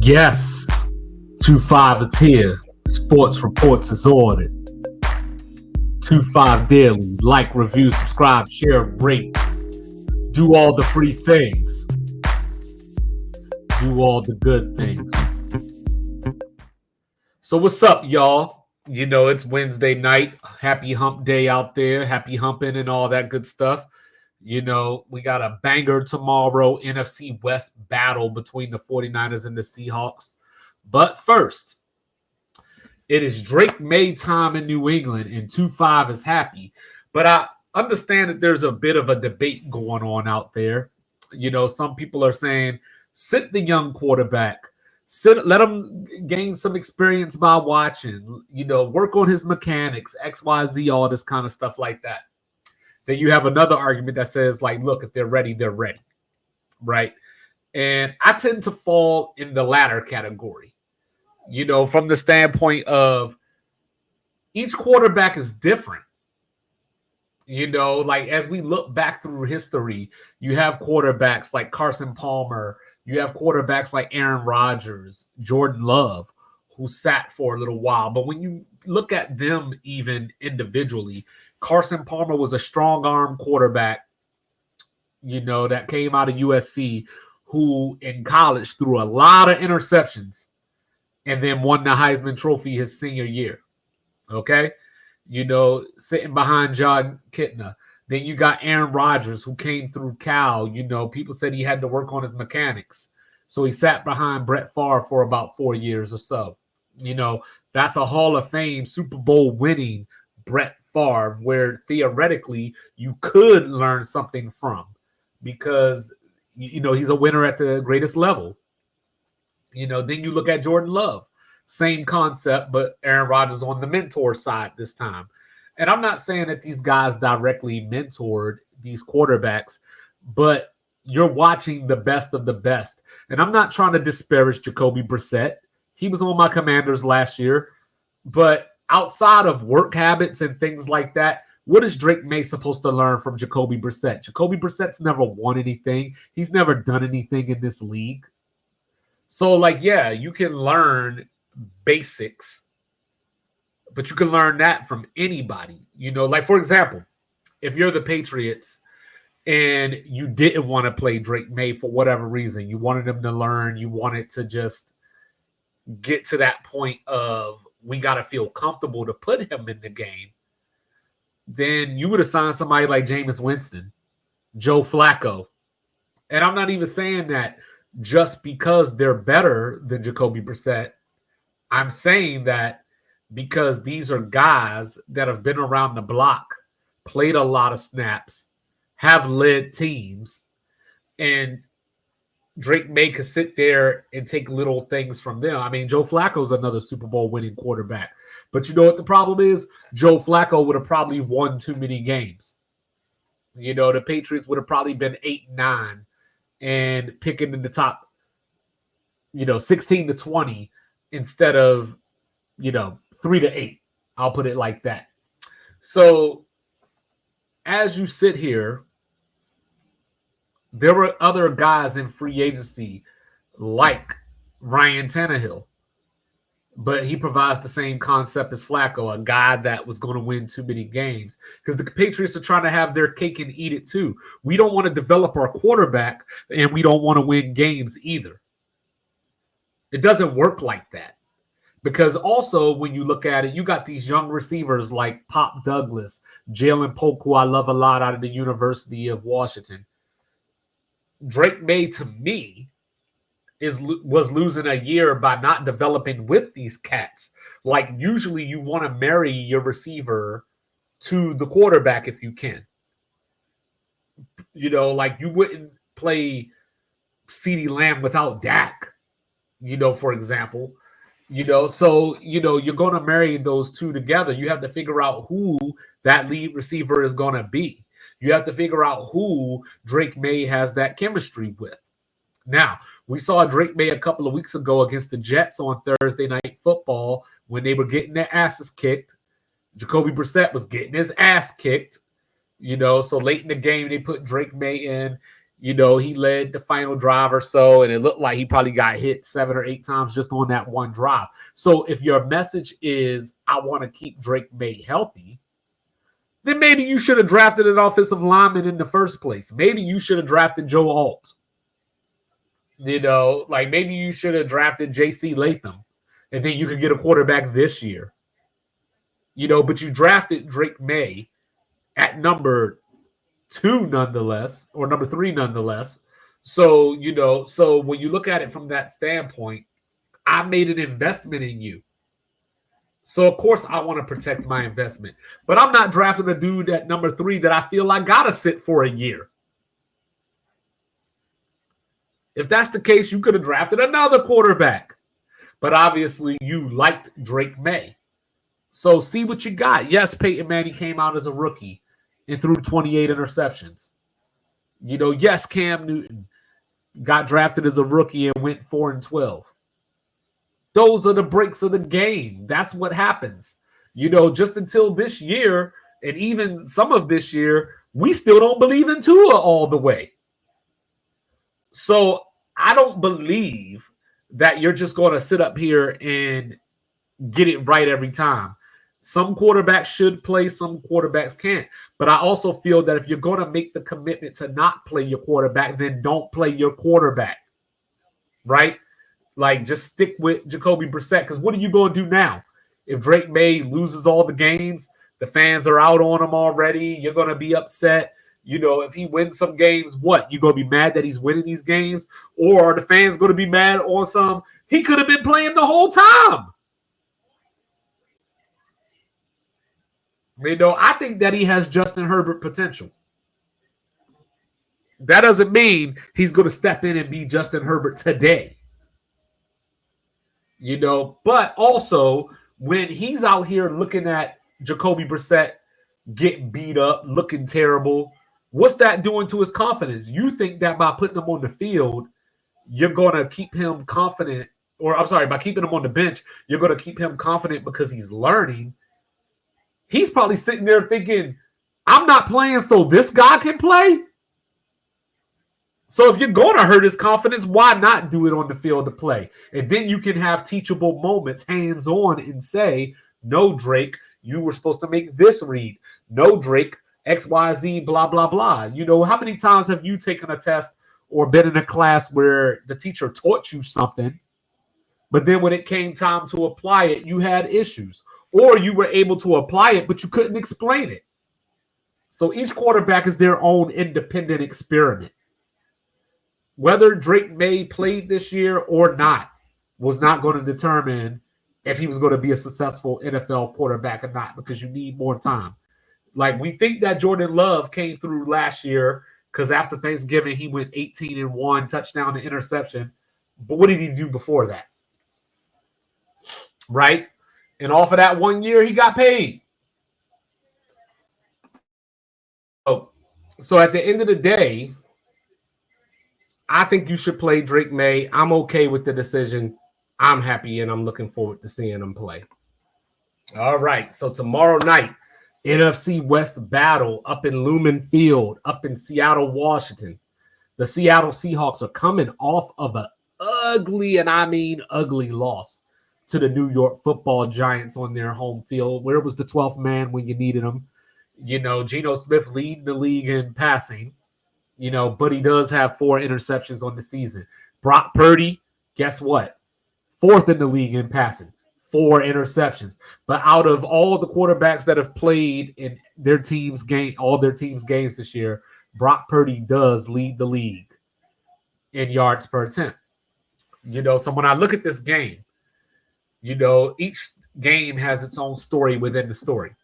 Yes, 2-5 is here. Sports reports is ordered. 2-5 daily. Like, review, subscribe, share, rate. Do all the free things. Do all the good things. So what's up, y'all? You know, it's Wednesday night. Happy hump day out there. Happy humping and all that good stuff. You know, we got a banger tomorrow, NFC West battle between the 49ers and the Seahawks. But first, it is Drake Maye time in New England, and 2-5 is happy. But I understand that there's a bit of a debate going on out there. You know, some people are saying, sit the young quarterback. Let him gain some experience by watching. You know, work on his mechanics, X, Y, Z, all this kind of stuff like that. Then you have another argument that says, like, look, if they're ready, they're ready, right? And I tend to fall in the latter category, you know, from the standpoint of each quarterback is different. You know, like as we look back through history, you have quarterbacks like Carson Palmer, you have quarterbacks like Aaron Rodgers, Jordan Love, who sat for a little while. But when you look at them even individually, Carson Palmer was a strong arm quarterback, you know, that came out of USC, who in college threw a lot of interceptions and then won the Heisman Trophy his senior year. Okay? You know, sitting behind John Kitna. Then you got Aaron Rodgers, who came through Cal. You know, people said he had to work on his mechanics. So he sat behind Brett Favre for about 4 years or so. You know, that's a Hall of Fame Super Bowl winning Brett Favre, where theoretically you could learn something from, because, you know, he's a winner at the greatest level. You know, then you look at Jordan Love, same concept, but Aaron Rodgers on the mentor side this time. And I'm not saying that these guys directly mentored these quarterbacks, but you're watching the best of the best. And I'm not trying to disparage Jacoby Brissett. He was on my Commanders last year, but outside of work habits and things like that, what is Drake Maye supposed to learn from Jacoby Brissett? Jacoby Brissett's never won anything. He's never done anything in this league. So, like, yeah, you can learn basics, but you can learn that from anybody. You know, like, for example, if you're the Patriots and you didn't want to play Drake Maye for whatever reason, you wanted him to learn, you wanted to just get to that point of, we got to feel comfortable to put him in the game, then you would assign somebody like Jameis Winston, Joe Flacco. And I'm not even saying that just because they're better than Jacoby Brissett. I'm saying that because these are guys that have been around the block, played a lot of snaps, have led teams, and Drake Maye could sit there and take little things from them. I mean, Joe Flacco's another Super Bowl winning quarterback. But you know what the problem is? Joe Flacco would have probably won too many games. You know, the Patriots would have probably been 8-9 and picking in the top, you know, 16-20 instead of, you know, 3-8. I'll put it like that. So as you sit here, there were other guys in free agency like Ryan Tannehill, but he provides the same concept as Flacco, a guy that was going to win too many games, because the Patriots are trying to have their cake and eat it too. We don't want to develop our quarterback, and we don't want to win games either. It doesn't work like that, because also when you look at it, you got these young receivers like Pop Douglas, Jalen Polk, who I love a lot, out of the University of Washington. Drake Maye, to me, was losing a year by not developing with these cats. Like, usually you want to marry your receiver to the quarterback if you can. You know, like you wouldn't play CeeDee Lamb without Dak, you know, for example. You know, so, you know, you're going to marry those two together. You have to figure out who that lead receiver is going to be. You have to figure out who Drake Maye has that chemistry with. Now, we saw Drake Maye a couple of weeks ago against the Jets on Thursday Night Football when they were getting their asses kicked. Jacoby Brissett was getting his ass kicked, you know. So late in the game, they put Drake Maye in, He led the final drive or so, and it looked like he probably got hit 7 or 8 times just on that one drive. So if your message is, I want to keep Drake Maye healthy, then maybe you should have drafted an offensive lineman in the first place. Maybe you should have drafted Joe Alt. Like maybe you should have drafted J.C. Latham, and then you could get a quarterback this year. But you drafted Drake Maye at number 2 nonetheless, or number 3 nonetheless. So, so when you look at it from that standpoint, I made an investment in you. So, of course, I want to protect my investment. But I'm not drafting a dude at number 3 that I feel I got to sit for a year. If that's the case, you could have drafted another quarterback. But obviously, you liked Drake Maye. So, see what you got. Yes, Peyton Manning came out as a rookie and threw 28 interceptions. Yes, Cam Newton got drafted as a rookie and went 4-12. Those are the breaks of the game. That's what happens. Just until this year, and even some of this year, we still don't believe in Tua all the way. So I don't believe that you're just going to sit up here and get it right every time. Some quarterbacks should play, some quarterbacks can't. But I also feel that if you're going to make the commitment to not play your quarterback, then don't play your quarterback, right? Like, just stick with Jacoby Brissett, because what are you going to do now? If Drake Maye loses all the games, the fans are out on him already, you're going to be upset. If he wins some games, what? You going to be mad that he's winning these games? Or are the fans going to be mad on some? He could have been playing the whole time. I think that he has Justin Herbert potential. That doesn't mean he's going to step in and be Justin Herbert today. But also when he's out here looking at Jacoby Brissett get beat up, looking terrible, what's that doing to his confidence? You think that by putting him on the field, you're going to keep him confident, or I'm sorry, by keeping him on the bench, you're going to keep him confident because he's learning. He's probably sitting there thinking, I'm not playing so this guy can play. So if you're going to hurt his confidence, why not do it on the field to play? And then you can have teachable moments, hands-on, and say, no, Drake, you were supposed to make this read. No, Drake, X, Y, Z, blah, blah, blah. How many times have you taken a test or been in a class where the teacher taught you something, but then when it came time to apply it, you had issues? Or you were able to apply it, but you couldn't explain it. So each quarterback is their own independent experiment. Whether Drake Maye played this year or not was not going to determine if he was going to be a successful NFL quarterback or not, because you need more time. Like, we think that Jordan Love came through last year because after Thanksgiving, he went 18-1, touchdown to interception. But what did he do before that? Right? And off of that 1 year, he got paid. So at the end of the day, I think you should play Drake Maye. I'm okay with the decision. I'm happy, and I'm looking forward to seeing him play. All right. So tomorrow night, NFC West battle up in Lumen Field, up in Seattle, Washington. The Seattle Seahawks are coming off of an ugly, and I mean ugly, loss to the New York Football Giants on their home field. Where was the 12th man when you needed him? Geno Smith leading the league in passing, but he does have 4 interceptions on the season. Brock Purdy, guess what? 4th in the league in passing, 4 interceptions. But out of all the quarterbacks that have played in their team's game, all their team's games this year, Brock Purdy does lead the league in yards per attempt. So when I look at this game, each game has its own story within the story.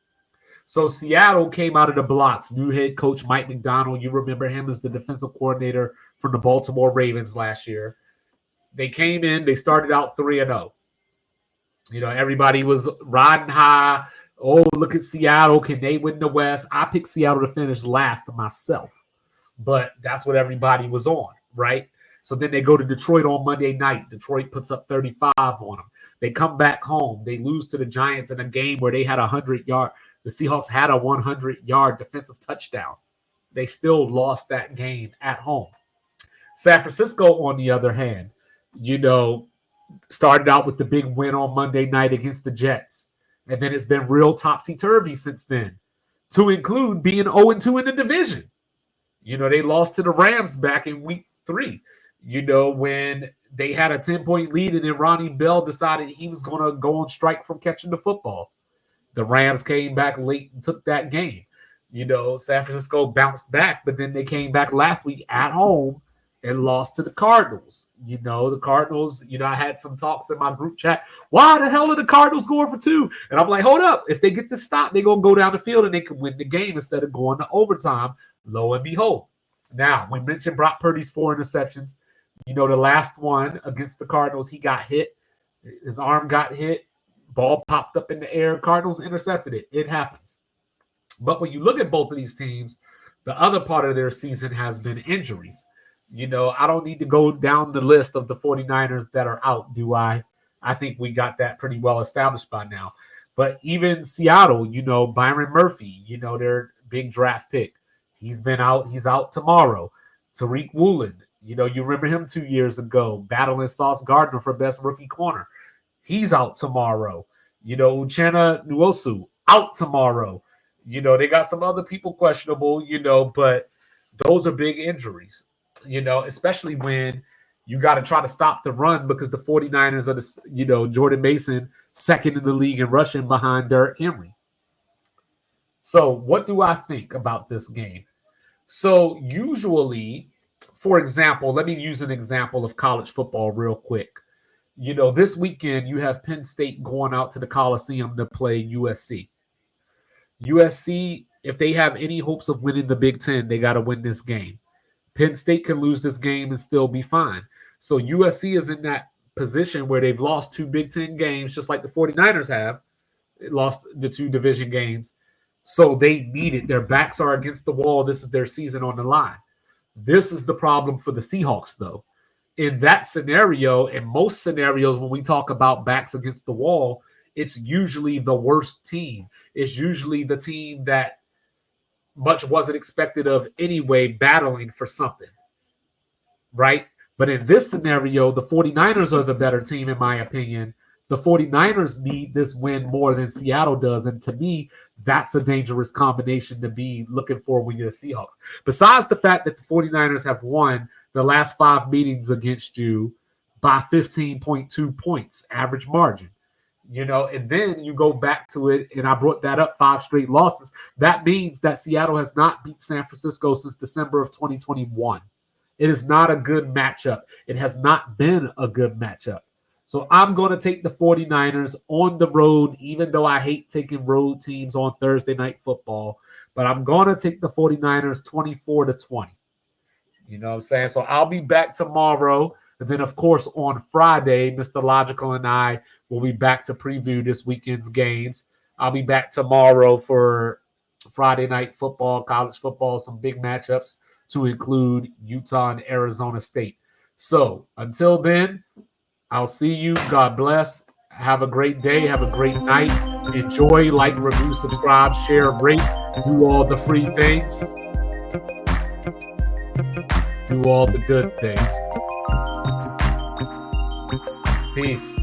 So Seattle came out of the blocks. New head coach Mike McDonald. You remember him as the defensive coordinator for the Baltimore Ravens last year. They came in. They started out 3-0. Everybody was riding high. Oh, look at Seattle. Can they win the West? I picked Seattle to finish last myself. But that's what everybody was on, right? So then they go to Detroit on Monday night. Detroit puts up 35 on them. They come back home. They lose to the Giants in a game where they had 100-yard. The Seahawks had a 100-yard defensive touchdown. They still lost that game at home. San Francisco, on the other hand, you know, started out with the big win on Monday night against the Jets. And then it's been real topsy-turvy since then, to include being 0-2 in the division. They lost to the Rams back in week 3, when they had a 10-point lead and then Ronnie Bell decided he was going to go on strike from catching the football. The Rams came back late and took that game. San Francisco bounced back, but then they came back last week at home and lost to the Cardinals. The Cardinals, I had some talks in my group chat. Why the hell are the Cardinals going for 2? And I'm like, hold up. If they get this stop, they're going to go down the field and they can win the game instead of going to overtime. Lo and behold. Now, we mentioned Brock Purdy's 4 interceptions. The last one against the Cardinals, he got hit. His arm got hit. Ball popped up in the air. Cardinals intercepted it. It happens. But when you look at both of these teams, the other part of their season has been injuries. I don't need to go down the list of the 49ers that are out, do I? I think we got that pretty well established by now. But even Seattle, Byron Murphy, their big draft pick. He's been out. He's out tomorrow. Tariq Woolen, you remember him 2 years ago, battling Sauce Gardner for best rookie corner. He's out tomorrow. Uchenna Nwosu, out tomorrow. They got some other people questionable, but those are big injuries, especially when you got to try to stop the run because the 49ers are Jordan Mason, second in the league in rushing behind Derrick Henry. So what do I think about this game? So usually, for example, let me use an example of college football real quick. This weekend you have Penn State going out to the Coliseum to play USC. USC, if they have any hopes of winning the Big Ten, they got to win this game. Penn State can lose this game and still be fine. So USC is in that position where they've lost 2 Big Ten games, just like the 49ers have. They lost the 2 division games. So they need it. Their backs are against the wall. This is their season on the line. This is the problem for the Seahawks, though. In that scenario, in most scenarios, when we talk about backs against the wall, it's usually the worst team. It's usually the team that much wasn't expected of anyway, battling for something, right? But in this scenario, the 49ers are the better team, in my opinion. The 49ers need this win more than Seattle does. And to me, that's a dangerous combination to be looking for when you're the Seahawks. Besides the fact that the 49ers have won the last 5 meetings against you by 15.2 points, average margin. And then you go back to it, and I brought that up, 5 straight losses. That means that Seattle has not beat San Francisco since December of 2021. It is not a good matchup. It has not been a good matchup. So I'm going to take the 49ers on the road, even though I hate taking road teams on Thursday Night Football. But I'm going to take the 49ers 24-20. You know what I'm saying? So I'll be back tomorrow. And then, of course, on Friday, Mr. Logical and I will be back to preview this weekend's games. I'll be back tomorrow for Friday Night Football, college football, some big matchups to include Utah and Arizona State. So until then, I'll see you. God bless. Have a great day. Have a great night. Enjoy, like, review, subscribe, share, rate. Do all the free things. Do all the good things. Peace.